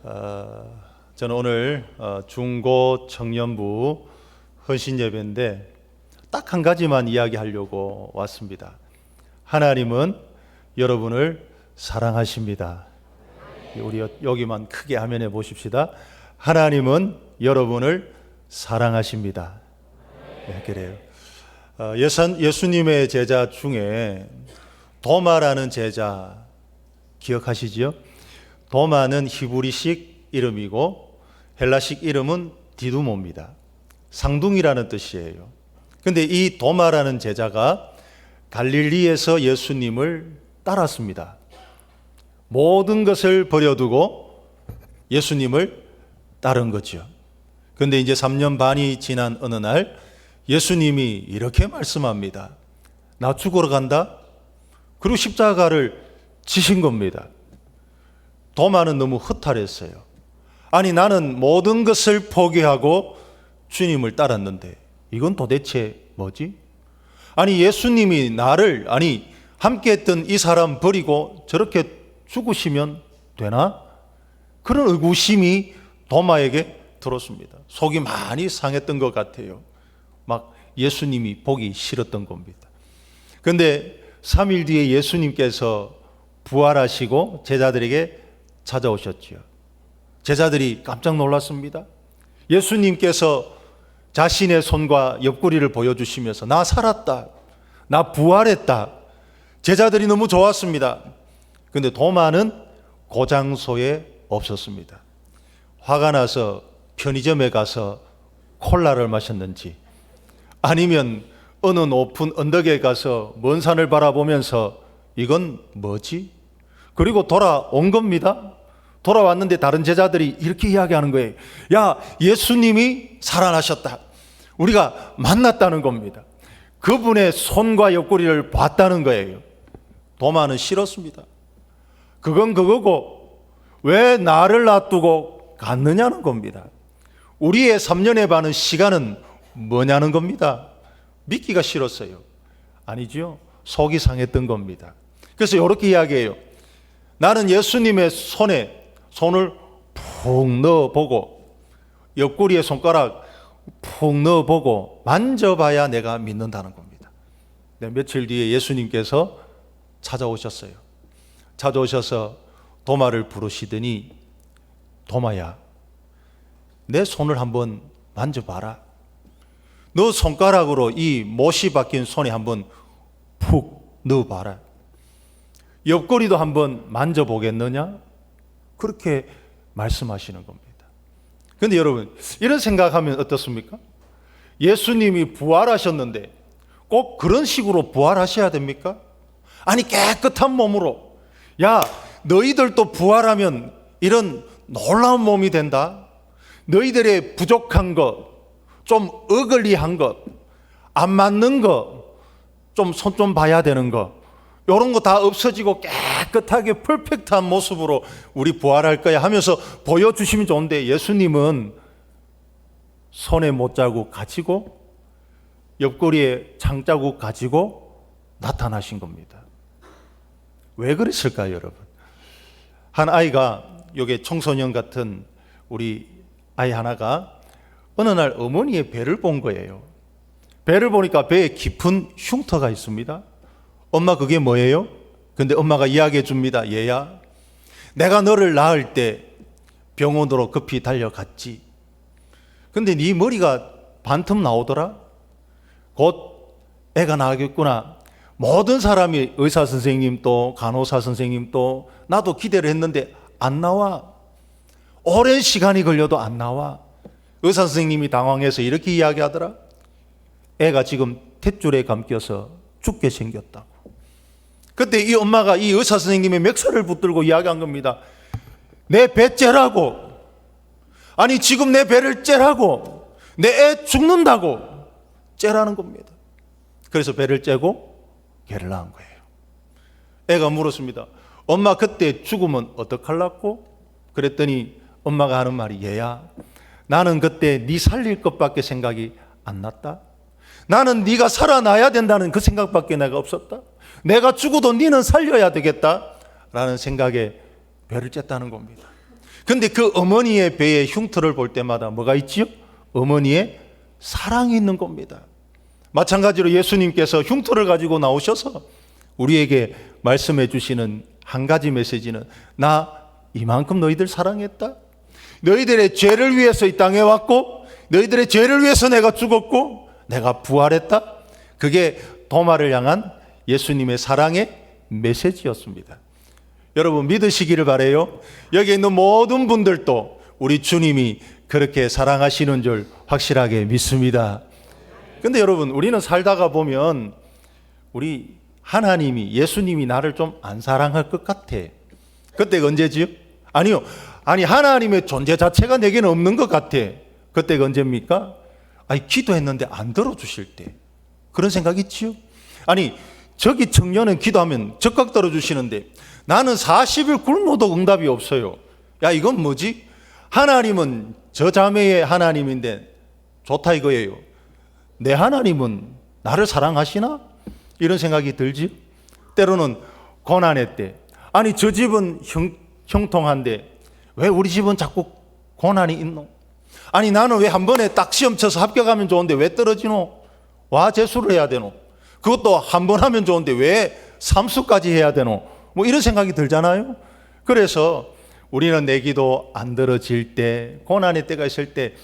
저는 오늘 중고 청년부 헌신 예배인데 딱 한 가지만 이야기하려고 왔습니다. 하나님은 여러분을 사랑하십니다. 우리 여기만 크게 화면에 보십시다. 하나님은 여러분을 사랑하십니다. 네, 그래요. 예수님의 제자 중에 도마라는 제자 기억하시죠? 도마는 히브리식 이름이고 헬라식 이름은 디두모입니다. 상둥이라는 뜻이에요. 근데 이 도마라는 제자가 갈릴리에서 예수님을 따랐습니다. 모든 것을 버려두고 예수님을 따른 거죠. 근데 이제 3년 반이 지난 어느 날 예수님이 이렇게 말씀합니다. 나 죽으러 간다? 그리고 십자가를 지신 겁니다. 도마는 너무 허탈했어요. 아니, 나는 모든 것을 포기하고 주님을 따랐는데 이건 도대체 뭐지? 아니, 예수님이 나를, 함께 했던 이 사람 버리고 저렇게 죽으시면 되나? 그런 의구심이 도마에게 들었습니다. 속이 많이 상했던 것 같아요. 막 예수님이 보기 싫었던 겁니다. 그런데 3일 뒤에 예수님께서 부활하시고 제자들에게 찾아오셨지요. 제자들이 깜짝 놀랐습니다. 예수님께서 자신의 손과 옆구리를 보여주시면서 나 살았다, 나 부활했다. 제자들이 너무 좋았습니다. 그런데 도마는 그 장소에 없었습니다. 화가 나서 편의점에 가서 콜라를 마셨는지 아니면 어느 높은 언덕에 가서 먼 산을 바라보면서 이건 뭐지? 그리고 돌아온 겁니다. 돌아왔는데 다른 제자들이 이렇게 이야기하는 거예요. 야, 예수님이 살아나셨다. 우리가 만났다는 겁니다. 그분의 손과 옆구리를 봤다는 거예요. 도마는 싫었습니다. 그건 그거고 왜 나를 놔두고 갔느냐는 겁니다. 우리의 3년에 반은 시간은 뭐냐는 겁니다. 믿기가 싫었어요. 아니죠. 속이 상했던 겁니다. 그래서 이렇게 이야기해요. 나는 예수님의 손에 손을 푹 넣어보고 옆구리에 손가락 푹 넣어보고 만져봐야 내가 믿는다는 겁니다. 네, 며칠 뒤에 예수님께서 찾아오셨어요. 찾아오셔서 도마를 부르시더니 도마야, 내 손을 한번 만져봐라. 너 손가락으로 이 못이 박힌 손에 한번 푹 넣어봐라. 옆구리도 한번 만져보겠느냐? 그렇게 말씀하시는 겁니다. 그런데 여러분, 이런 생각하면 어떻습니까? 예수님이 부활하셨는데 꼭 그런 식으로 부활하셔야 됩니까? 아니, 깨끗한 몸으로, 야, 너희들도 부활하면 이런 놀라운 몸이 된다. 너희들의 부족한 것, 좀 어글리한 것, 안 맞는 것, 좀 손 좀 봐야 되는 것, 이런 거 다 없어지고 깨끗하게 퍼펙트한 모습으로 우리 부활할 거야 하면서 보여주시면 좋은데 예수님은 손에 못자국 가지고 옆구리에 창자국 가지고 나타나신 겁니다. 왜 그랬을까요, 여러분? 한 아이가, 요게 청소년 같은 우리 아이 하나가 어느 날 어머니의 배를 본 거예요. 배를 보니까 배에 깊은 흉터가 있습니다. 엄마, 그게 뭐예요? 근데 엄마가 이야기해 줍니다. 얘야, 내가 너를 낳을 때 병원으로 급히 달려갔지. 근데 네 머리가 반틈 나오더라. 곧 애가 나겠구나. 모든 사람이, 의사 선생님도 간호사 선생님도 나도 기대를 했는데 안 나와. 오랜 시간이 걸려도 안 나와. 의사 선생님이 당황해서 이렇게 이야기하더라. 애가 지금 탯줄에 감겨서 죽게 생겼다고. 그때 이 엄마가 이 의사 선생님의 맥살을 붙들고 이야기한 겁니다. 내 배 째라고. 아니, 지금 내 배를 째라고. 내 애 죽는다고 째라는 겁니다. 그래서 배를 째고 개를 낳은 거예요. 애가 물었습니다. 엄마, 그때 죽으면 어떡하려고? 그랬더니 엄마가 하는 말이, 얘야, 나는 그때 네 살릴 것밖에 생각이 안 났다. 나는 네가 살아나야 된다는 그 생각밖에 내가 없었다. 내가 죽어도 너는 살려야 되겠다 라는 생각에 배를 쬐다는 겁니다. 근데 그 어머니의 배에 흉터를 볼 때마다 뭐가 있지요? 어머니의 사랑이 있는 겁니다. 마찬가지로 예수님께서 흉터를 가지고 나오셔서 우리에게 말씀해 주시는 한 가지 메시지는, 나 이만큼 너희들 사랑했다. 너희들의 죄를 위해서 이 땅에 왔고, 너희들의 죄를 위해서 내가 죽었고, 내가 부활했다. 그게 도마를 향한 예수님의 사랑의 메시지였습니다. 여러분 믿으시기를 바라요. 여기 있는 모든 분들도 우리 주님이 그렇게 사랑하시는 줄 확실하게 믿습니다. 근데 여러분, 우리는 살다가 보면 우리 하나님이, 예수님이 나를 좀 안 사랑할 것 같아. 그때가 언제지요? 아니요. 아니, 하나님의 존재 자체가 내게는 없는 것 같아. 그때가 언제입니까? 아니, 기도했는데 안 들어주실 때. 그런 생각 있지요? 아니, 저기 청년은 기도하면 적각 들어주시는데 나는 40일 굶어도 응답이 없어요. 야, 이건 뭐지? 하나님은 저 자매의 하나님인데 좋다 이거예요. 내 하나님은 나를 사랑하시나? 이런 생각이 들지. 때로는 고난의 때, 아니 저 집은 형통한데 왜 우리 집은 자꾸 고난이 있노? 아니 나는 왜 한 번에 딱 시험 쳐서 합격하면 좋은데 왜 떨어지노? 와 재수를 해야 되노? 그것도 한 번 하면 좋은데 왜 3수까지 해야 되노? 뭐 이런 생각이 들잖아요. 그래서 우리는 내 기도 안 들어질 때, 고난의 때가 있을 때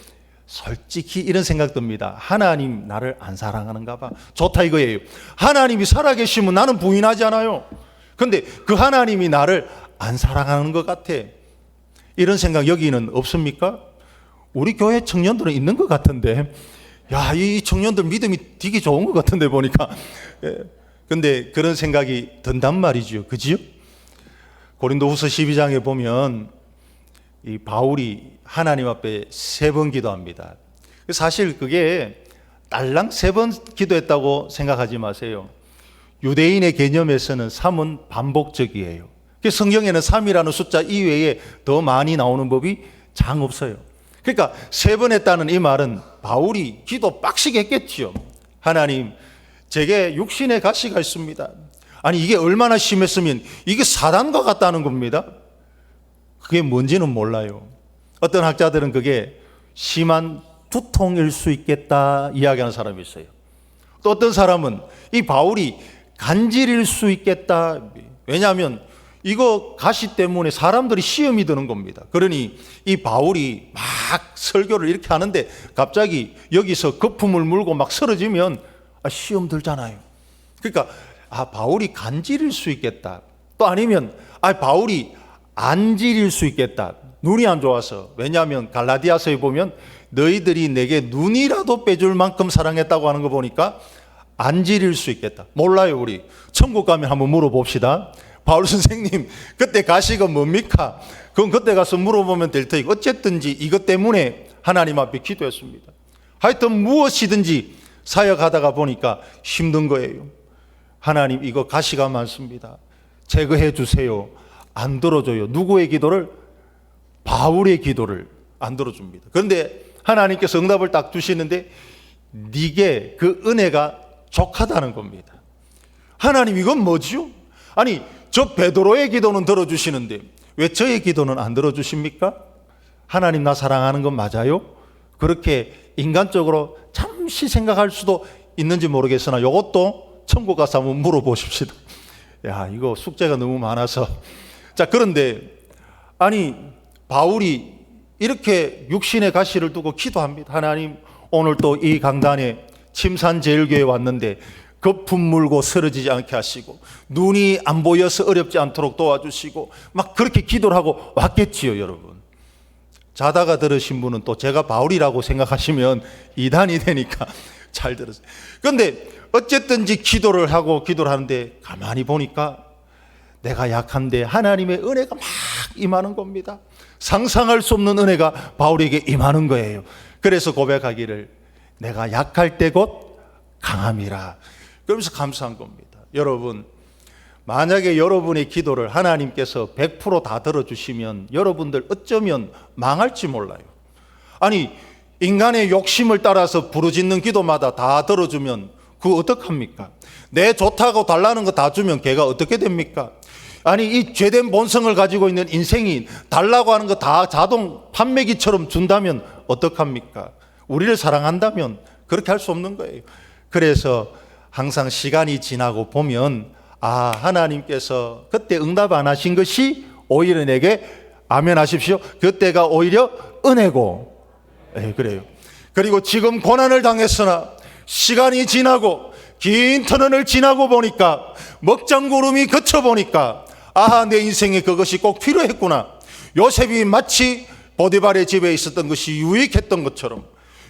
솔직히 이런 생각 듭니다. 하나님 나를 안 사랑하는가 봐. 좋다 이거예요. 하나님이 살아계시면 나는 부인하지 않아요. 근데 그 하나님이 나를 안 사랑하는 것 같아. 이런 생각 여기는 없습니까? 우리 교회 청년들은 있는 것 같은데, 야, 이 청년들 믿음이 되게 좋은 것 같은데 보니까. 근데 그런 생각이 든단 말이죠. 그지요? 고린도후서 12장에 보면 이 바울이 하나님 앞에 3번 기도합니다. 사실 그게 딸랑 3번 기도했다고 생각하지 마세요. 유대인의 개념에서는 3은 반복적이에요. 성경에는 3이라는 숫자 이외에 더 많이 나오는 법이 장 없어요. 그러니까 3번 했다는 이 말은 바울이 기도 빡시게 했겠죠. 하나님, 제게 육신의 가시가 있습니다. 아니 이게 얼마나 심했으면 이게 사단과 같다는 겁니다. 그게 뭔지는 몰라요. 어떤 학자들은 그게 심한 두통일 수 있겠다 이야기하는 사람이 있어요. 또 어떤 사람은 이 바울이 간질일 수 있겠다. 왜냐하면 이거 가시 때문에 사람들이 시험이 드는 겁니다. 그러니 이 바울이 막 설교를 이렇게 하는데 갑자기 여기서 거품을 물고 막 쓰러지면 시험 들잖아요. 그러니까 바울이 간질일 수 있겠다. 또 아니면 바울이 안질일 수 있겠다. 눈이 안 좋아서. 왜냐하면 갈라디아서에 보면 너희들이 내게 눈이라도 빼줄 만큼 사랑했다고 하는 거 보니까 안질일 수 있겠다. 몰라요. 우리 천국 가면 한번 물어봅시다. 바울 선생님, 그때 가시가 뭡니까? 그건 그때 가서 물어보면 될 테니까 어쨌든지 이것 때문에 하나님 앞에 기도했습니다. 하여튼 무엇이든지 사역하다가 보니까 힘든 거예요. 하나님, 이거 가시가 많습니다. 제거해 주세요. 안 들어줘요. 누구의 기도를? 바울의 기도를 안 들어줍니다. 그런데 하나님께서 응답을 딱 주시는데 네게 그 은혜가 족하다는 겁니다. 하나님, 이건 뭐지요? 아니 저 베드로의 기도는 들어주시는데 왜 저의 기도는 안 들어주십니까? 하나님 나 사랑하는 건 맞아요? 그렇게 인간적으로 잠시 생각할 수도 있는지 모르겠으나 이것도 천국 가서 한번 물어보십시다. 야, 이거 숙제가 너무 많아서. 자, 그런데 아니 바울이 이렇게 육신의 가시를 두고 기도합니다. 하나님, 오늘 또 이 강단에 침산제일교회에 왔는데 거품 물고 쓰러지지 않게 하시고 눈이 안 보여서 어렵지 않도록 도와주시고 막 그렇게 기도를 하고 왔겠지요. 여러분, 자다가 들으신 분은 또 제가 바울이라고 생각하시면 이단이 되니까 잘 들으세요. 그런데 어쨌든지 기도를 하는데 가만히 보니까 내가 약한데 하나님의 은혜가 막 임하는 겁니다. 상상할 수 없는 은혜가 바울에게 임하는 거예요. 그래서 고백하기를 내가 약할 때 곧 강함이라. 그러면서 감사한 겁니다. 여러분, 만약에 여러분의 기도를 하나님께서 100% 들어주시면 여러분들 어쩌면 망할지 몰라요. 아니 인간의 욕심을 따라서 부르짖는 기도마다 다 들어주면 그거 어떡합니까? 내 좋다고 달라는 거 다 주면 걔가 어떻게 됩니까? 아니 이 죄된 본성을 가지고 있는 인생이 달라고 하는 거 다 자동 판매기처럼 준다면 어떡합니까? 우리를 사랑한다면 그렇게 할 수 없는 거예요. 그래서 항상 시간이 지나고 보면 하나님께서 그때 응답 안 하신 것이 오히려 내게 아멘 하십시오. 그때가 오히려 은혜고. 그래요. 그리고 지금 고난을 당했으나 시간이 지나고 긴 터널을 지나고 보니까 먹장구름이 그쳐보니까 내 인생에 그것이 꼭 필요했구나. 요셉이 마치 보디발의 집에 있었던 것이 유익했던 것처럼,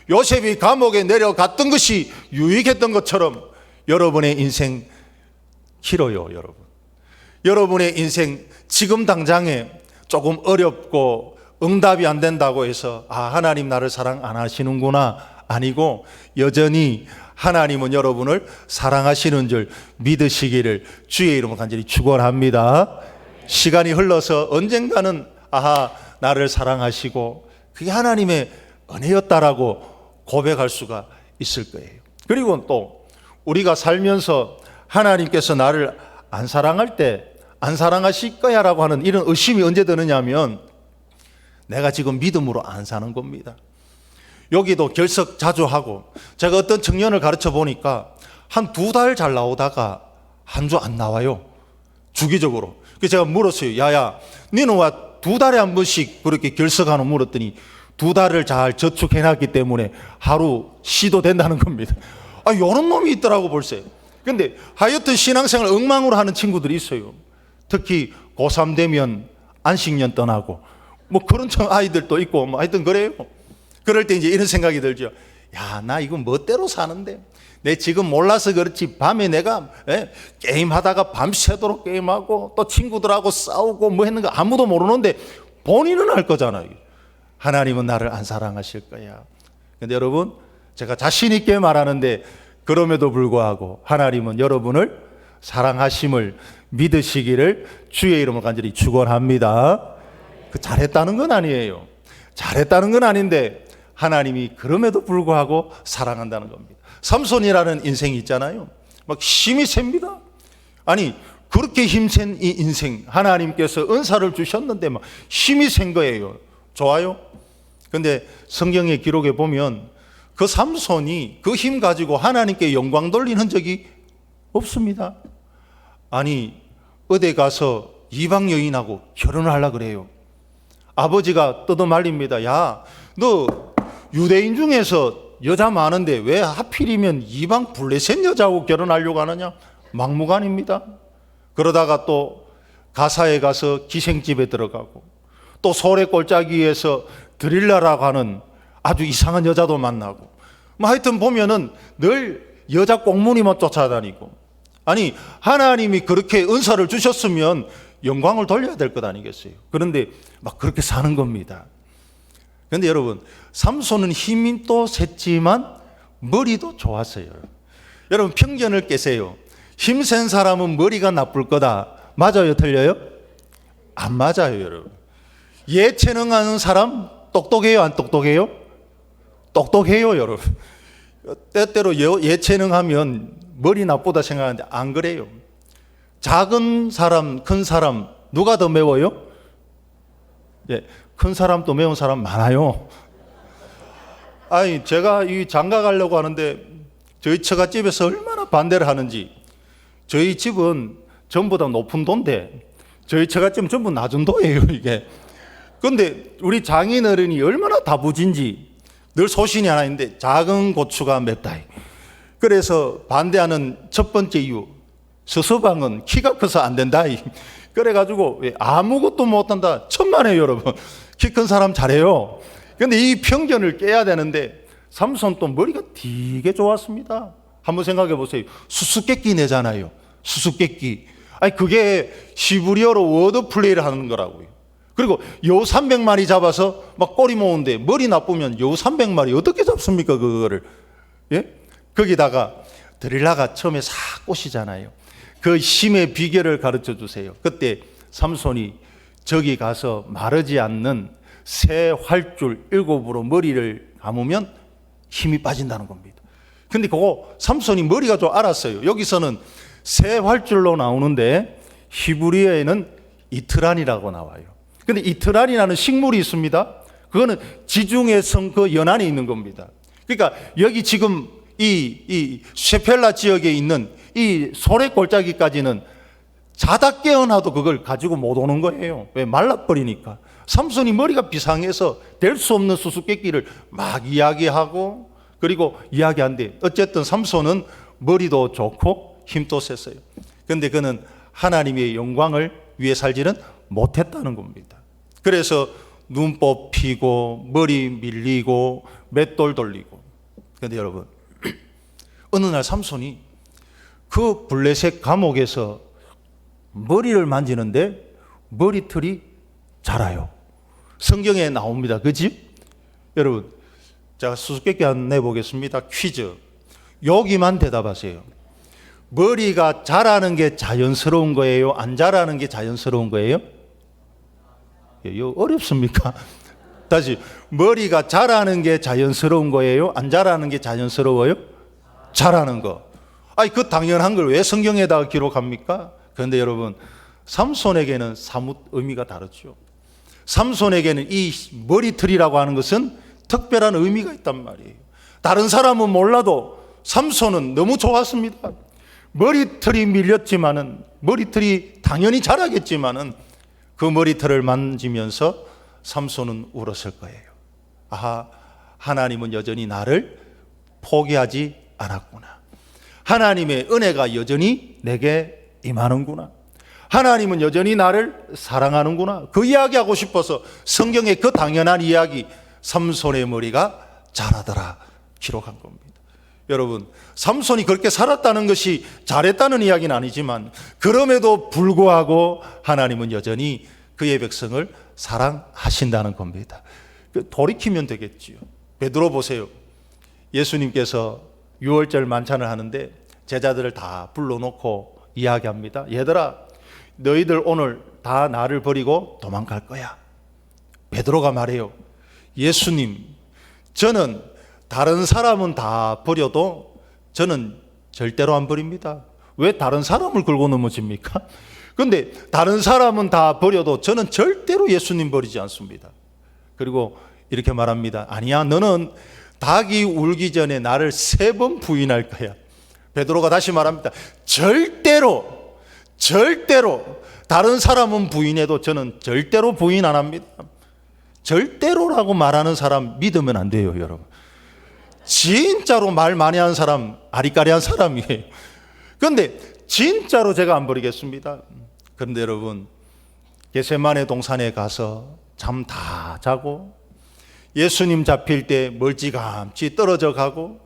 요셉이 감옥에 내려갔던 것이 유익했던 것처럼 여러분의 인생 길어요. 여러분의 인생 지금 당장에 조금 어렵고 응답이 안 된다고 해서 하나님 나를 사랑 안 하시는구나 아니고, 여전히 하나님은 여러분을 사랑하시는 줄 믿으시기를 주의 이름으로 간절히 축원합니다. 시간이 흘러서 언젠가는 나를 사랑하시고 그게 하나님의 은혜였다라고 고백할 수가 있을 거예요. 그리고 또 우리가 살면서 하나님께서 나를 안 사랑할 때 안 사랑하실 거야 라고 하는 이런 의심이 언제 드느냐면 내가 지금 믿음으로 안 사는 겁니다. 여기도 결석 자주 하고, 제가 어떤 청년을 가르쳐 보니까 한 2달 잘 나오다가 한 주 안 나와요, 주기적으로. 그래서 제가 물었어요. 야야, 너는 왜 2달에 한 번씩 그렇게 결석하노? 물었더니 2달을 잘 저축해놨기 때문에 하루 쉬도 된다는 겁니다. 이런 놈이 있더라고 벌써. 근데 하여튼 신앙생활 엉망으로 하는 친구들이 있어요. 특히 고3 되면 안식년 떠나고 뭐 그런 아이들도 있고 뭐 하여튼 그래요. 그럴 때 이제 이런 생각이 들죠. 나 이거 멋대로 사는데, 내 지금 몰라서 그렇지 밤에 내가 게임하다가 밤새도록 게임하고 또 친구들하고 싸우고 뭐 했는 거 아무도 모르는데 본인은 알 거잖아요. 하나님은 나를 안 사랑하실 거야. 근데 여러분, 제가 자신 있게 말하는데 그럼에도 불구하고 하나님은 여러분을 사랑하심을 믿으시기를 주의 이름으로 간절히 축원합니다. 잘했다는 건 아니에요. 잘했다는 건 아닌데 하나님이 그럼에도 불구하고 사랑한다는 겁니다. 삼손이라는 인생이 있잖아요. 막 힘이 셉니다. 아니 그렇게 힘센 이 인생, 하나님께서 은사를 주셨는데 막 힘이 센 거예요. 좋아요? 근데 성경의 기록에 보면 그 삼손이 그 힘 가지고 하나님께 영광 돌리는 적이 없습니다. 아니 어디 가서 이방 여인하고 결혼을 하려고 그래요. 아버지가 뜯어말립니다. 야, 너 유대인 중에서 여자 많은데 왜 하필이면 이방 블레셋 여자하고 결혼하려고 하느냐? 막무가내입니다. 그러다가 또 가사에 가서 기생집에 들어가고, 또 소래 골짜기에서 드릴라라고 하는 아주 이상한 여자도 만나고, 뭐 하여튼 보면은 늘 여자 꽁무니만 쫓아다니고. 아니 하나님이 그렇게 은사를 주셨으면 영광을 돌려야 될 것 아니겠어요? 그런데 막 그렇게 사는 겁니다. 그런데 여러분, 삼손은 힘이 또 셌지만 머리도 좋았어요. 여러분 편견을 깨세요. 힘센 사람은 머리가 나쁠 거다. 맞아요, 틀려요? 안 맞아요, 여러분. 예체능하는 사람 똑똑해요, 안 똑똑해요? 똑똑해요, 여러분. 때때로 예체능하면 머리 나쁘다 생각하는데 안 그래요. 작은 사람, 큰 사람 누가 더 매워요? 큰 사람도 매운 사람 많아요. 아니 제가 이 장가 가려고 하는데 저희 처갓집에서 얼마나 반대를 하는지. 저희 집은 전부 다 높은 도인데 저희 처갓집은 전부 낮은 도예요, 이게. 그런데 우리 장인어른이 얼마나 다부진지 늘 소신이 하나 있는데 작은 고추가 맵다. 그래서 반대하는 첫 번째 이유, 서서방은 키가 커서 안 된다. 그래가지고 아무것도 못한다. 천만에요, 여러분. 키 큰 사람 잘해요. 그런데 이 편견을 깨야 되는데 삼손 또 머리가 되게 좋았습니다. 한번 생각해 보세요. 수수께끼 내잖아요. 수수께끼. 아니 그게 시브리어로 워드 플레이를 하는 거라고요. 그리고 여우 300마리 잡아서 막 꼬리 모으는데 머리 나쁘면 여우 300마리 어떻게 잡습니까, 그거를? 예? 거기다가 드릴라가 처음에 싹 꼬시잖아요. 그 힘의 비결을 가르쳐 주세요. 그때 삼손이 저기 가서 마르지 않는 새 활줄 7으로 머리를 감으면 힘이 빠진다는 겁니다. 근데 그거 삼손이 머리가 좀 알았어요. 여기서는 새 활줄로 나오는데 히브리어에는 이트란이라고 나와요. 근데 이트란이라는 식물이 있습니다. 그거는 지중해 성 그 연안에 있는 겁니다. 그러니까 여기 지금 이 셰펠라 지역에 있는 이 소래 골짜기까지는 자다 깨어나도 그걸 가지고 못 오는 거예요. 왜? 말라버리니까. 삼손이 머리가 비상해서 될 수 없는 수수께끼를 막 이야기하고 그리고 이야기한대. 어쨌든 삼손은 머리도 좋고 힘도 셌어요. 그런데 그는 하나님의 영광을 위해 살지는 못했다는 겁니다. 그래서 눈 뽑히고 머리 밀리고 맷돌 돌리고. 그런데 여러분, 어느 날 삼손이 그 블레셋 감옥에서 머리를 만지는데 머리털이 자라요. 성경에 나옵니다. 그지? 여러분, 제가 수수께끼 한번 내보겠습니다. 퀴즈. 여기만 대답하세요. 머리가 자라는 게 자연스러운 거예요? 안 자라는 게 자연스러운 거예요? 이거 어렵습니까? 다시, 머리가 자라는 게 자연스러운 거예요? 안 자라는 게 자연스러워요? 자라는 거. 아니, 그 당연한 걸 왜 성경에다가 기록합니까? 그런데 여러분, 삼손에게는 사뭇 의미가 다르죠. 삼손에게는 이 머리털이라고 하는 것은 특별한 의미가 있단 말이에요. 다른 사람은 몰라도 삼손은 너무 좋았습니다. 머리털이 밀렸지만은, 머리털이 당연히 자라겠지만은 그 머리털을 만지면서 삼손은 울었을 거예요. 아하, 하나님은 여전히 나를 포기하지 않았구나. 하나님의 은혜가 여전히 내게 임하는구나. 하나님은 여전히 나를 사랑하는구나. 그 이야기하고 싶어서 성경의 그 당연한 이야기, 삼손의 머리가 자라더라 기록한 겁니다. 여러분, 삼손이 그렇게 살았다는 것이 잘했다는 이야기는 아니지만 그럼에도 불구하고 하나님은 여전히 그의 백성을 사랑하신다는 겁니다. 돌이키면 되겠지요. 베드로 보세요. 예수님께서 유월절 만찬을 하는데 제자들을 다 불러놓고 이야기합니다. 얘들아, 너희들 오늘 다 나를 버리고 도망갈 거야. 베드로가 말해요. 예수님, 저는 다른 사람은 다 버려도 저는 절대로 안 버립니다. 왜 다른 사람을 걸고 넘어집니까? 그런데 다른 사람은 다 버려도 저는 절대로 예수님 버리지 않습니다. 그리고 이렇게 말합니다. 아니야, 너는 닭이 울기 전에 나를 3번 부인할 거야. 베드로가 다시 말합니다. 절대로 다른 사람은 부인해도 저는 절대로 부인 안 합니다. 절대로라고 말하는 사람 믿으면 안 돼요, 여러분. 진짜로 말 많이 하는 사람 아리까리한 사람이에요. 그런데 진짜로 제가 안 버리겠습니다. 그런데 여러분, 겟세마네 동산에 가서 잠 다 자고 예수님 잡힐 때 멀찌감치 떨어져 가고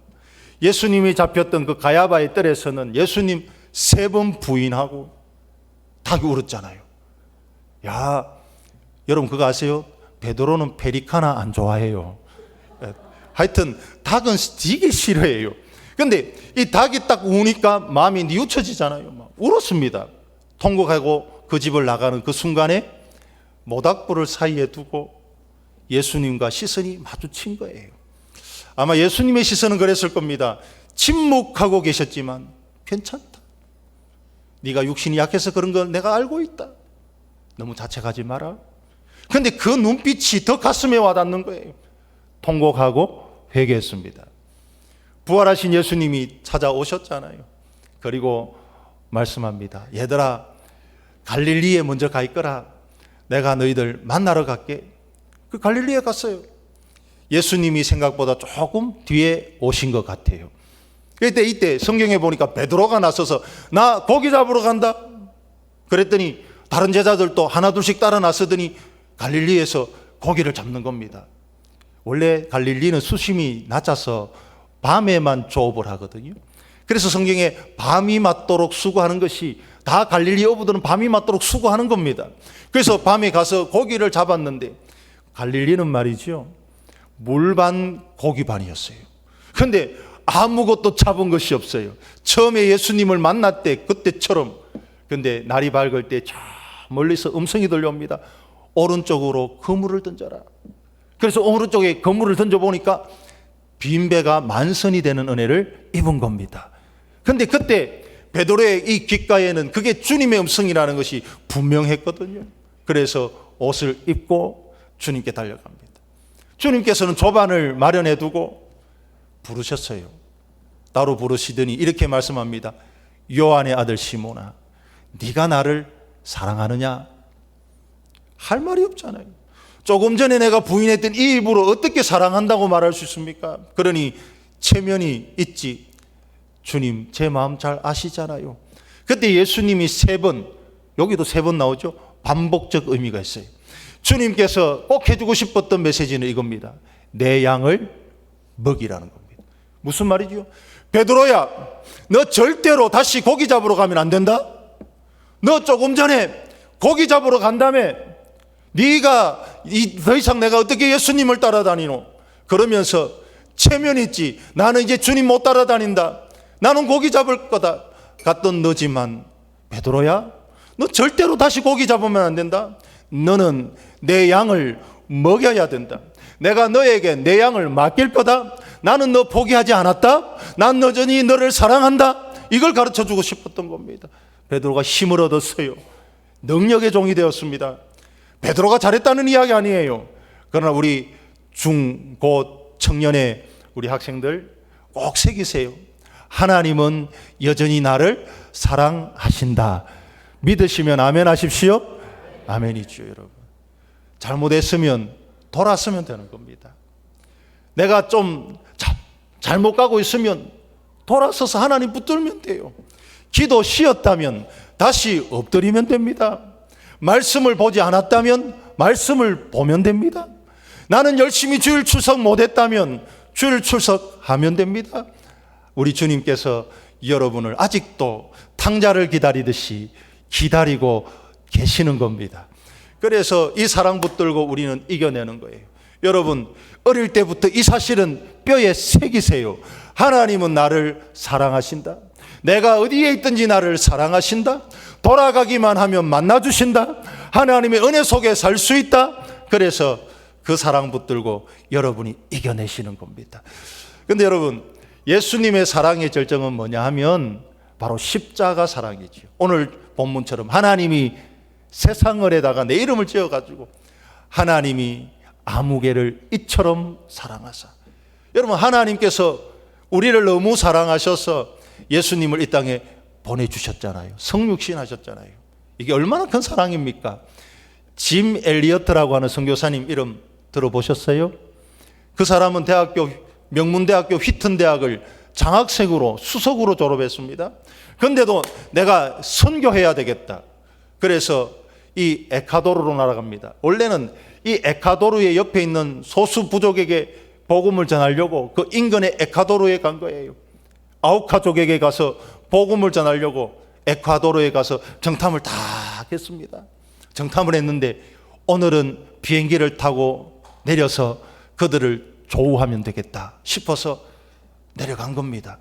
예수님이 잡혔던 그 가야바의 뜰에서는 예수님 3번 부인하고 닭이 울었잖아요. 야, 여러분 그거 아세요? 베드로는 페리카나 안 좋아해요. 하여튼 닭은 되게 싫어해요. 근데 이 닭이 딱 우니까 마음이 뉘우쳐지잖아요. 막 울었습니다. 통곡하고 그 집을 나가는 그 순간에 모닥불을 사이에 두고 예수님과 시선이 마주친 거예요. 아마 예수님의 시선은 그랬을 겁니다. 침묵하고 계셨지만 괜찮다. 네가 육신이 약해서 그런 걸 내가 알고 있다. 너무 자책하지 마라. 그런데 그 눈빛이 더 가슴에 와닿는 거예요. 통곡하고 회개했습니다. 부활하신 예수님이 찾아오셨잖아요. 그리고 말씀합니다. 얘들아, 갈릴리에 먼저 가 있거라. 내가 너희들 만나러 갈게. 그 갈릴리에 갔어요. 예수님이 생각보다 조금 뒤에 오신 것 같아요. 이때 성경에 보니까 베드로가 나서서 나 고기 잡으러 간다. 그랬더니 다른 제자들도 하나둘씩 따라 나서더니 갈릴리에서 고기를 잡는 겁니다. 원래 갈릴리는 수심이 낮아서 밤에만 조업을 하거든요. 그래서 성경에 밤이 맞도록 수고하는 것이 다 갈릴리 어부들은 밤이 맞도록 수고하는 겁니다. 그래서 밤에 가서 고기를 잡았는데 갈릴리는 말이죠. 물반 고기반이었어요. 그런데 아무것도 잡은 것이 없어요. 처음에 예수님을 만났대 그때처럼. 그런데 날이 밝을 때 저 멀리서 음성이 들려옵니다. 오른쪽으로 그물을 던져라. 그래서 오른쪽에 그물을 던져보니까 빈배가 만선이 되는 은혜를 입은 겁니다. 그런데 그때 베드로의 이 귓가에는 그게 주님의 음성이라는 것이 분명했거든요. 그래서 옷을 입고 주님께 달려갑니다. 주님께서는 조반을 마련해 두고 부르셨어요. 따로 부르시더니 이렇게 말씀합니다. 요한의 아들 시몬아, 네가 나를 사랑하느냐? 할 말이 없잖아요. 조금 전에 내가 부인했던 이 입으로 어떻게 사랑한다고 말할 수 있습니까? 그러니 체면이 있지. 주님 제 마음 잘 아시잖아요. 그때 예수님이 3번, 여기도 3번 나오죠. 반복적 의미가 있어요. 주님께서 꼭 해주고 싶었던 메시지는 이겁니다. 내 양을 먹이라는 겁니다. 무슨 말이죠? 베드로야, 너 절대로 다시 고기 잡으러 가면 안 된다. 너 조금 전에 고기 잡으러 간다며. 네가 더 이상 내가 어떻게 예수님을 따라다니노? 그러면서 체면 있지. 나는 이제 주님 못 따라다닌다. 나는 고기 잡을 거다. 갔던 너지만 베드로야, 너 절대로 다시 고기 잡으면 안 된다. 너는 내 양을 먹여야 된다. 내가 너에게 내 양을 맡길 거다. 나는 너 포기하지 않았다. 난 여전히 너를 사랑한다. 이걸 가르쳐 주고 싶었던 겁니다. 베드로가 힘을 얻었어요. 능력의 종이 되었습니다. 베드로가 잘했다는 이야기 아니에요. 그러나 우리 중, 고, 청년의 우리 학생들 꼭 새기세요. 하나님은 여전히 나를 사랑하신다. 믿으시면 아멘 하십시오. 아멘이죠, 여러분. 잘못했으면 돌았으면 되는 겁니다. 내가 좀 잘못 가고 있으면 돌아서서 하나님 붙들면 돼요. 기도 쉬었다면 다시 엎드리면 됩니다. 말씀을 보지 않았다면 말씀을 보면 됩니다. 나는 열심히 주일 출석 못했다면 주일 출석하면 됩니다. 우리 주님께서 여러분을 아직도 탕자를 기다리듯이 기다리고 계시는 겁니다. 그래서 이 사랑 붙들고 우리는 이겨내는 거예요. 여러분, 어릴 때부터 이 사실은 뼈에 새기세요. 하나님은 나를 사랑하신다. 내가 어디에 있든지 나를 사랑하신다. 돌아가기만 하면 만나주신다. 하나님의 은혜 속에 살 수 있다. 그래서 그 사랑 붙들고 여러분이 이겨내시는 겁니다. 그런데 여러분, 예수님의 사랑의 절정은 뭐냐 하면 바로 십자가 사랑이죠. 오늘 본문처럼 하나님이 세상을 에다가 내 이름을 지어가지고 하나님이 아무개를 이처럼 사랑하사. 여러분, 하나님께서 우리를 너무 사랑하셔서 예수님을 이 땅에 보내주셨잖아요. 성육신 하셨잖아요. 이게 얼마나 큰 사랑입니까? 짐 엘리어트라고 하는 선교사님 이름 들어보셨어요? 그 사람은 명문대학교 휘튼대학을 장학생으로 수석으로 졸업했습니다. 그런데도 내가 선교해야 되겠다. 그래서 이 에콰도르로 날아갑니다. 원래는 이 에콰도르의 옆에 있는 소수 부족에게 복음을 전하려고 그 인근의 에콰도르에 간 거예요. 아우카족에게 가서 복음을 전하려고 에콰도르에 가서 정탐을 다 했습니다. 정탐을 했는데 오늘은 비행기를 타고 내려서 그들을 조우하면 되겠다 싶어서 내려간 겁니다.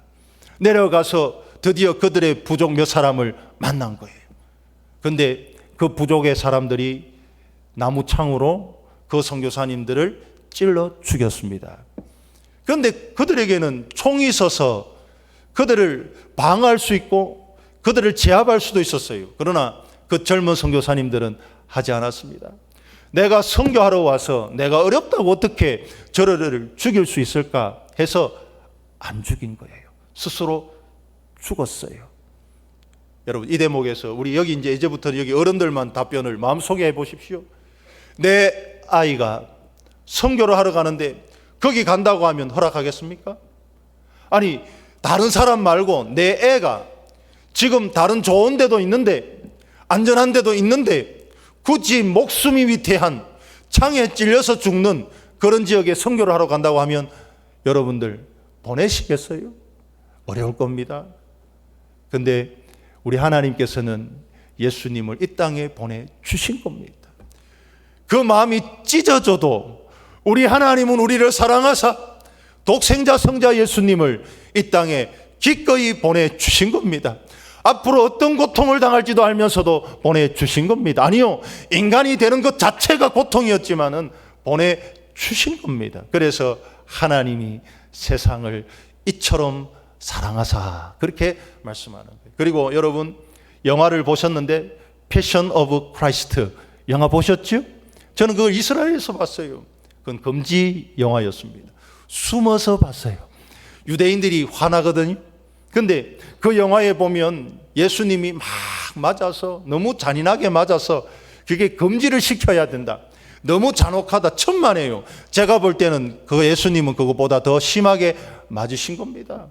내려가서 드디어 그들의 부족 몇 사람을 만난 거예요. 그런데 그 부족의 사람들이 나무창으로 그 선교사님들을 찔러 죽였습니다. 그런데 그들에게는 총이 있어서 그들을 방어할 수 있고 그들을 제압할 수도 있었어요. 그러나 그 젊은 선교사님들은 하지 않았습니다. 내가 선교하러 와서 내가 어렵다고 어떻게 저를 죽일 수 있을까 해서 안 죽인 거예요. 스스로 죽었어요. 여러분, 이 대목에서 우리 여기 이제부터 여기 어른들만 답변을 마음속에 해보십시오. 내 아이가 선교를 하러 가는데 거기 간다고 하면 허락하겠습니까? 아니, 다른 사람 말고 내 애가 지금 다른 좋은 데도 있는데 안전한 데도 있는데 굳이 목숨이 위태한 창에 찔려서 죽는 그런 지역에 선교를 하러 간다고 하면 여러분들 보내시겠어요? 어려울 겁니다. 그런데 우리 하나님께서는 예수님을 이 땅에 보내주신 겁니다. 그 마음이 찢어져도 우리 하나님은 우리를 사랑하사 독생자 성자 예수님을 이 땅에 기꺼이 보내주신 겁니다. 앞으로 어떤 고통을 당할지도 알면서도 보내주신 겁니다. 아니요, 인간이 되는 것 자체가 고통이었지만은 보내주신 겁니다. 그래서 하나님이 세상을 이처럼 사랑하사 그렇게 말씀하는 거예요. 그리고 여러분 영화를 보셨는데 패션 오브 크라이스트 영화 보셨죠? 저는 그걸 이스라엘에서 봤어요. 그건 금지 영화였습니다. 숨어서 봤어요. 유대인들이 화나거든요. 근데 그 영화에 보면 예수님이 막 맞아서, 너무 잔인하게 맞아서 그게 금지를 시켜야 된다, 너무 잔혹하다, 천만에요. 제가 볼 때는 그 예수님은 그것보다 더 심하게 맞으신 겁니다.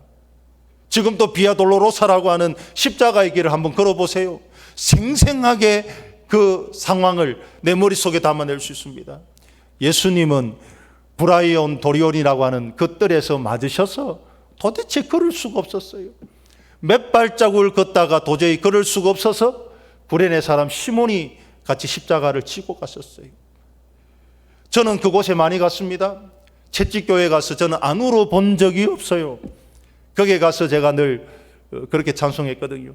지금 또 비아 돌로로사라고 하는 십자가의 길을 한번 걸어보세요. 생생하게 그 상황을 내 머릿속에 담아낼 수 있습니다. 예수님은 브라이온 도리온이라고 하는 그 뜰에서 맞으셔서 도대체 걸을 수가 없었어요. 몇 발자국을 걷다가 도저히 걸을 수가 없어서 구레네 사람 시몬이 같이 십자가를 지고 갔었어요. 저는 그곳에 많이 갔습니다. 채찍교회 가서 저는 안으로 본 적이 없어요. 거기에 가서 제가 늘 그렇게 찬송했거든요.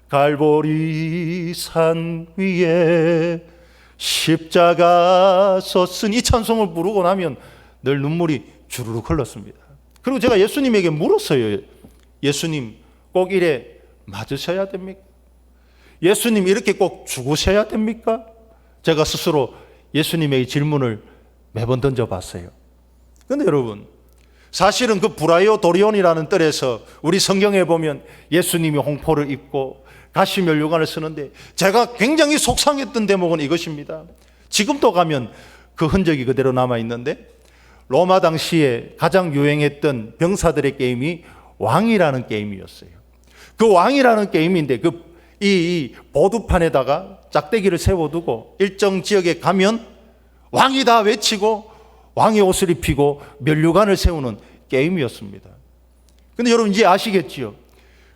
갈보리 산 위에 십자가 섰으니, 이 찬송을 부르고 나면 늘 눈물이 주르륵 흘렀습니다. 그리고 제가 예수님에게 물었어요. 예수님 꼭 이래 맞으셔야 됩니까? 예수님 이렇게 꼭 죽으셔야 됩니까? 제가 스스로 예수님의 질문을 매번 던져봤어요. 그런데 여러분, 사실은 그 브라이오 도리온이라는 뜰에서 우리 성경에 보면 예수님이 홍포를 입고 가시면류관을 쓰는데, 제가 굉장히 속상했던 대목은 이것입니다. 지금도 가면 그 흔적이 그대로 남아있는데, 로마 당시에 가장 유행했던 병사들의 게임이 왕이라는 게임이었어요. 그 왕이라는 게임인데, 이 보드판에다가 짝대기를 세워두고 일정 지역에 가면 왕이다 외치고 왕의 옷을 입히고 면류관을 세우는 게임이었습니다. 근데 여러분 이제 아시겠지요?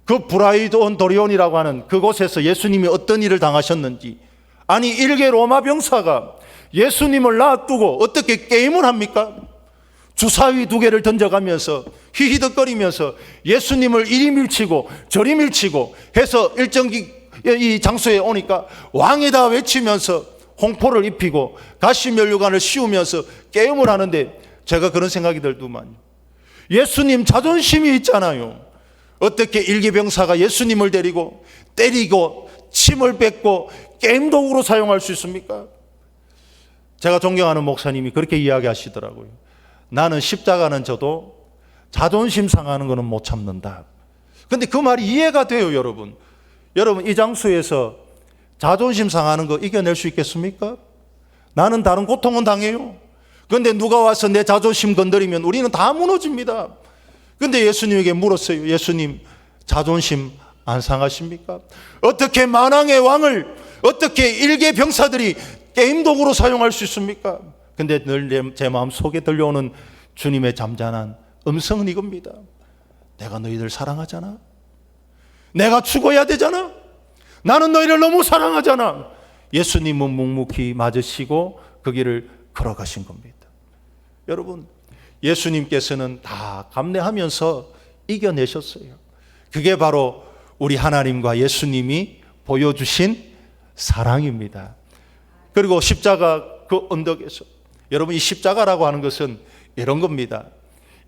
그 브라이온 도리온이라고 하는 그곳에서 예수님이 어떤 일을 당하셨는지. 아니, 일개 로마 병사가 예수님을 놔두고 어떻게 게임을 합니까? 주사위 2개를 던져가면서 히히덕거리면서 예수님을 이리 밀치고 저리 밀치고 해서 일정 이 장소에 오니까 왕이다 외치면서 홍포를 입히고 가시면류관을 씌우면서 게임을 하는데, 제가 그런 생각이 들더만요. 예수님 자존심이 있잖아요. 어떻게 일개병사가 예수님을 데리고 때리고 침을 뱉고 게임 도구로 사용할 수 있습니까? 제가 존경하는 목사님이 그렇게 이야기하시더라고요. 나는 십자가는 져도 자존심 상하는 거는 못 참는다. 근데 그 말이 이해가 돼요, 여러분. 여러분, 이 장소에서 자존심 상하는 거 이겨낼 수 있겠습니까? 나는 다른 고통은 당해요. 그런데 누가 와서 내 자존심 건드리면 우리는 다 무너집니다. 그런데 예수님에게 물었어요. 예수님, 자존심 안 상하십니까? 어떻게 만왕의 왕을 어떻게 일개 병사들이 게임 도구로 사용할 수 있습니까? 근데 늘 제 마음 속에 들려오는 주님의 잠잠한 음성은 이겁니다. 내가 너희들 사랑하잖아. 내가 죽어야 되잖아. 나는 너희를 너무 사랑하잖아. 예수님은 묵묵히 맞으시고 그 길을 걸어가신 겁니다. 여러분, 예수님께서는 다 감내하면서 이겨내셨어요. 그게 바로 우리 하나님과 예수님이 보여주신 사랑입니다. 그리고 십자가 그 언덕에서, 여러분, 이 십자가라고 하는 것은 이런 겁니다.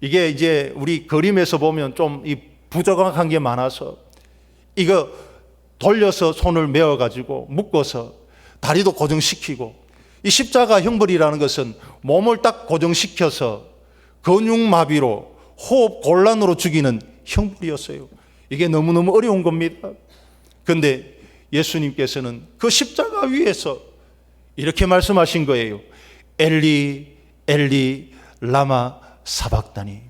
이게 이제 우리 그림에서 보면 좀 이 부정확한 게 많아서 이거 돌려서 손을 메어가지고 묶어서 다리도 고정시키고, 이 십자가 형벌이라는 것은 몸을 딱 고정시켜서 근육마비로 호흡 곤란으로 죽이는 형벌이었어요. 이게 너무너무 어려운 겁니다. 그런데 예수님께서는 그 십자가 위에서 이렇게 말씀하신 거예요. 엘리 엘리 라마 사박다니.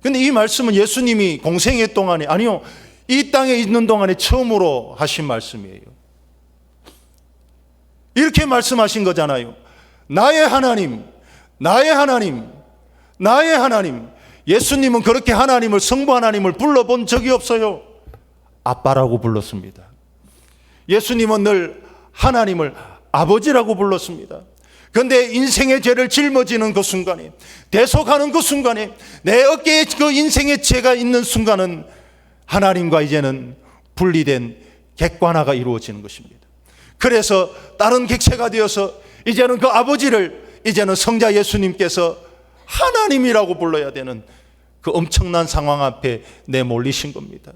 근데 이 말씀은 예수님이 공생애 동안에, 아니요, 이 땅에 있는 동안에 처음으로 하신 말씀이에요. 이렇게 말씀하신 거잖아요. 나의 하나님, 나의 하나님, 나의 하나님. 예수님은 그렇게 하나님을, 성부 하나님을 불러본 적이 없어요. 아빠라고 불렀습니다. 예수님은 늘 하나님을 아버지라고 불렀습니다. 그런데 인생의 죄를 짊어지는 그 순간에, 대속하는 그 순간에, 내 어깨에 그 인생의 죄가 있는 순간은 하나님과 이제는 분리된 객관화가 이루어지는 것입니다. 그래서 다른 객체가 되어서 이제는 그 아버지를 이제는 성자 예수님께서 하나님이라고 불러야 되는 그 엄청난 상황 앞에 내몰리신 겁니다.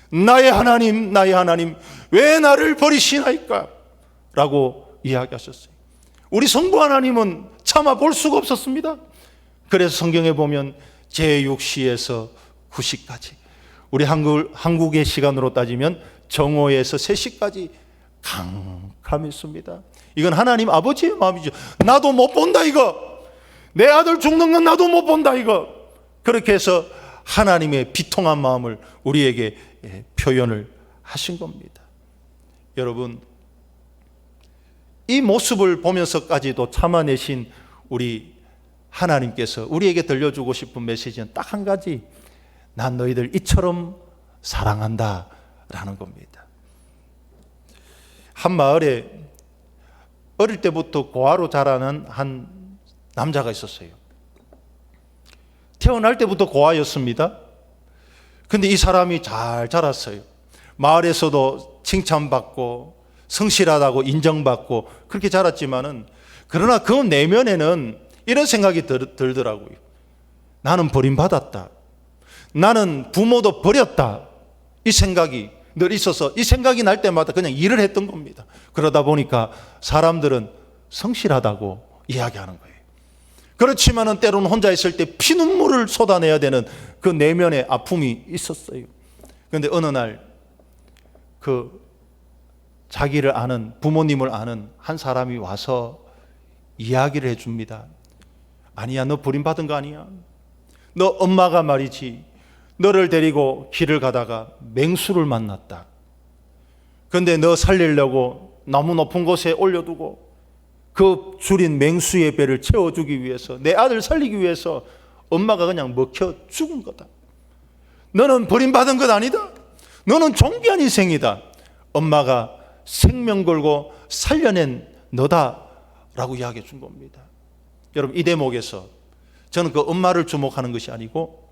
나의 하나님, 나의 하나님, 왜 나를 버리시나이까? 라고 이야기하셨어요. 우리 성부 하나님은 차마 볼 수가 없었습니다. 그래서 성경에 보면 제6시에서 9시까지, 우리 한국의 시간으로 따지면 정오에서 3시까지 캄캄했습니다. 이건 하나님 아버지의 마음이죠. 나도 못 본다 이거. 내 아들 죽는 건 나도 못 본다 이거. 그렇게 해서 하나님의 비통한 마음을 우리에게 표현을 하신 겁니다. 여러분, 이 모습을 보면서까지도 참아내신 우리 하나님께서 우리에게 들려주고 싶은 메시지는 딱 한 가지, 난 너희들 이처럼 사랑한다 라는 겁니다. 한 마을에 어릴 때부터 고아로 자라는 한 남자가 있었어요. 태어날 때부터 고아였습니다. 근데 이 사람이 잘 자랐어요. 마을에서도 칭찬받고 성실하다고 인정받고 그렇게 자랐지만은, 그러나 그 내면에는 이런 생각이 들더라고요. 나는 버림받았다. 나는 부모도 버렸다. 이 생각이 늘 있어서 이 생각이 날 때마다 그냥 일을 했던 겁니다. 그러다 보니까 사람들은 성실하다고 이야기하는 거예요. 그렇지만은 때로는 혼자 있을 때 피눈물을 쏟아내야 되는 그 내면의 아픔이 있었어요. 그런데 어느 날 그 자기를 아는, 부모님을 아는 한 사람이 와서 이야기를 해줍니다. 아니야, 너 버림받은 거 아니야. 너 엄마가 말이지, 너를 데리고 길을 가다가 맹수를 만났다. 그런데 너 살리려고 너무 높은 곳에 올려두고 그 줄인 맹수의 배를 채워주기 위해서, 내 아들 살리기 위해서 엄마가 그냥 먹혀 죽은 거다. 너는 버림받은 것 아니다. 너는 존귀한 인생이다. 엄마가 생명 걸고 살려낸 너다 라고 이야기해 준 겁니다. 여러분, 이 대목에서 저는 그 엄마를 주목하는 것이 아니고,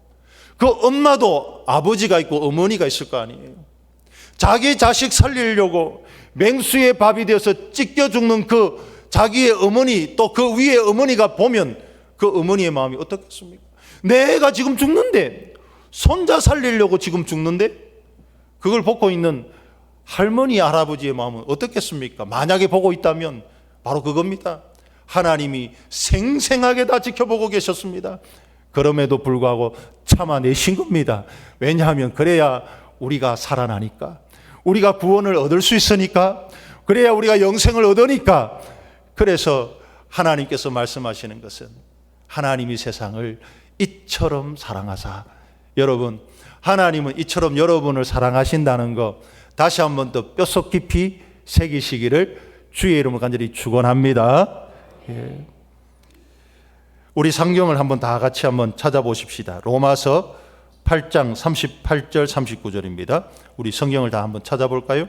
그 엄마도 아버지가 있고 어머니가 있을 거 아니에요. 자기 자식 살리려고 맹수의 밥이 되어서 찢겨 죽는 그 자기의 어머니, 또 그 위에 어머니가 보면 그 어머니의 마음이 어떻겠습니까? 내 애가 지금 죽는데, 손자 살리려고 지금 죽는데, 그걸 보고 있는 할머니, 할아버지의 마음은 어떻겠습니까? 만약에 보고 있다면 바로 그겁니다. 하나님이 생생하게 다 지켜보고 계셨습니다. 그럼에도 불구하고 참아내신 겁니다. 왜냐하면 그래야 우리가 살아나니까, 우리가 구원을 얻을 수 있으니까, 그래야 우리가 영생을 얻으니까. 그래서 하나님께서 말씀하시는 것은, 하나님이 세상을 이처럼 사랑하사. 여러분, 하나님은 이처럼 여러분을 사랑하신다는 거 다시 한번 더 뼛속 깊이 새기시기를 주의 이름으로 간절히 축원합니다. 예. 우리 성경을 한번 다 같이 한번 찾아보십시다. 로마서 8장 38절 39절입니다. 우리 성경을 다 한번 찾아볼까요?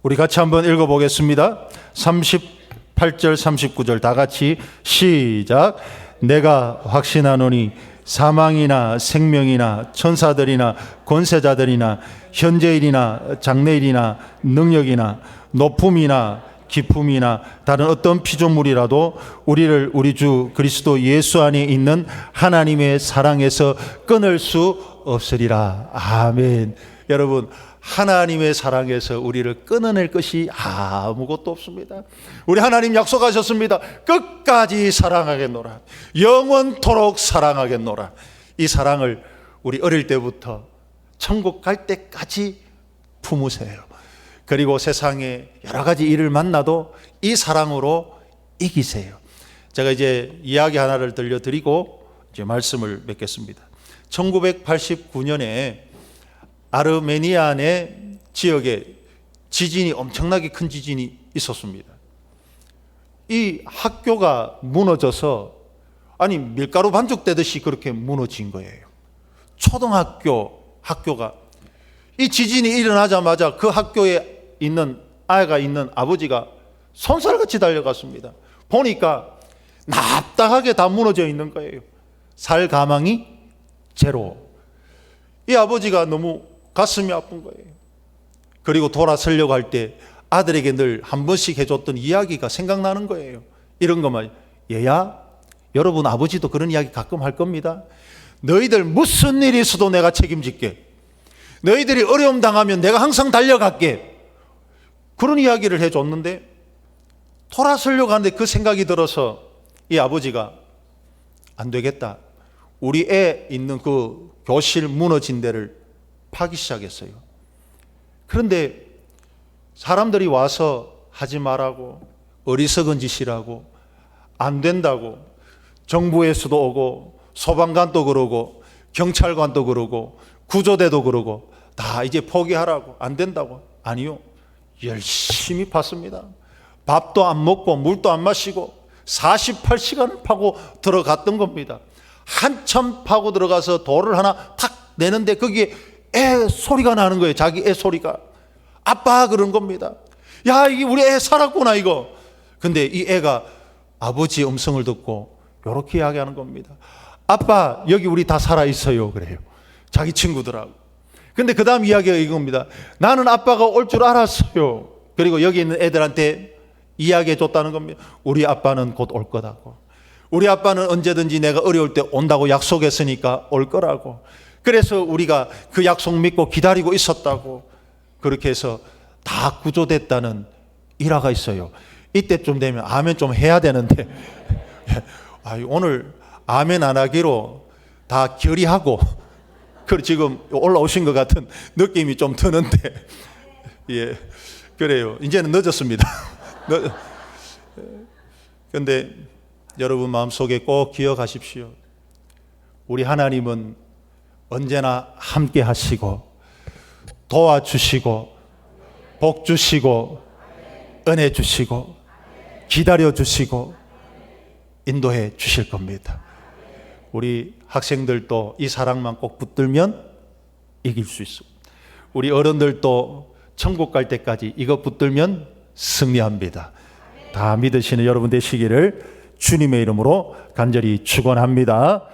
우리 같이 한번 읽어보겠습니다. 38절 39절 다 같이 시작. 내가 확신하노니 사망이나 생명이나 천사들이나 권세자들이나 현재일이나 장래일이나 능력이나 높음이나 기품이나 다른 어떤 피조물이라도 우리를 우리 주 그리스도 예수 안에 있는 하나님의 사랑에서 끊을 수 없으리라. 아멘. 여러분, 하나님의 사랑에서 우리를 끊어낼 것이 아무것도 없습니다. 우리 하나님 약속하셨습니다. 끝까지 사랑하겠노라. 영원토록 사랑하겠노라. 이 사랑을 우리 어릴 때부터 천국 갈 때까지 품으세요. 그리고 세상에 여러 가지 일을 만나도 이 사랑으로 이기세요. 제가 이제 이야기 하나를 들려드리고 이제 말씀을 맺겠습니다. 1989년에 아르메니아의 지역에 지진이, 엄청나게 큰 지진이 있었습니다. 이 학교가 무너져서, 아니 밀가루 반죽되듯이 그렇게 무너진 거예요. 학교가 이 지진이 일어나자마자 그 학교에 있는 아이가 있는 아버지가 손살같이 달려갔습니다. 보니까 납작하게 다 무너져 있는 거예요. 살 가망이 제로. 이 아버지가 너무 가슴이 아픈 거예요. 그리고 돌아서려고 할 때 아들에게 늘 한 번씩 해줬던 이야기가 생각나는 거예요. 이런 것만, 얘야, 여러분 아버지도 그런 이야기 가끔 할 겁니다. 너희들 무슨 일이 있어도 내가 책임질게. 너희들이 어려움 당하면 내가 항상 달려갈게. 그런 이야기를 해줬는데 돌아서려고 하는데 그 생각이 들어서 이 아버지가 안 되겠다. 우리 애 있는 그 교실 무너진 데를 파기 시작했어요. 그런데 사람들이 와서 하지 말라고, 어리석은 짓이라고, 안 된다고, 정부에서도 오고 소방관도 그러고 경찰관도 그러고 구조대도 그러고 다 이제 포기하라고, 안 된다고. 아니요, 열심히 팠습니다. 밥도 안 먹고 물도 안 마시고 48시간을 파고 들어갔던 겁니다. 한참 파고 들어가서 돌을 하나 탁 내는데 거기에 애 소리가 나는 거예요. 자기 애 소리가. 아빠 그런 겁니다. 야, 이게 우리 애 살았구나 이거. 근데 이 애가 아버지의 음성을 듣고 이렇게 이야기하는 겁니다. 아빠, 여기 우리 다 살아있어요. 그래요. 자기 친구들하고. 근데 그 다음 이야기가 이겁니다. 나는 아빠가 올 줄 알았어요. 그리고 여기 있는 애들한테 이야기해 줬다는 겁니다. 우리 아빠는 곧 올 거라고. 우리 아빠는 언제든지 내가 어려울 때 온다고 약속했으니까 올 거라고. 그래서 우리가 그 약속 믿고 기다리고 있었다고. 그렇게 해서 다 구조됐다는 일화가 있어요. 이때쯤 되면 아멘 좀 해야 되는데 오늘 아멘 안 하기로 다 결의하고 지금 올라오신 것 같은 느낌이 좀 드는데 예, 그래요. 이제는 늦었습니다. 그런데 여러분 마음속에 꼭 기억하십시오. 우리 하나님은 언제나 함께 하시고 도와주시고 복 주시고 은혜 주시고 기다려 주시고 인도해 주실 겁니다. 우리 학생들도 이 사랑만 꼭 붙들면 이길 수 있습니다. 우리 어른들도 천국 갈 때까지 이거 붙들면 승리합니다. 다 믿으시는 여러분 되시기를 주님의 이름으로 간절히 축원합니다.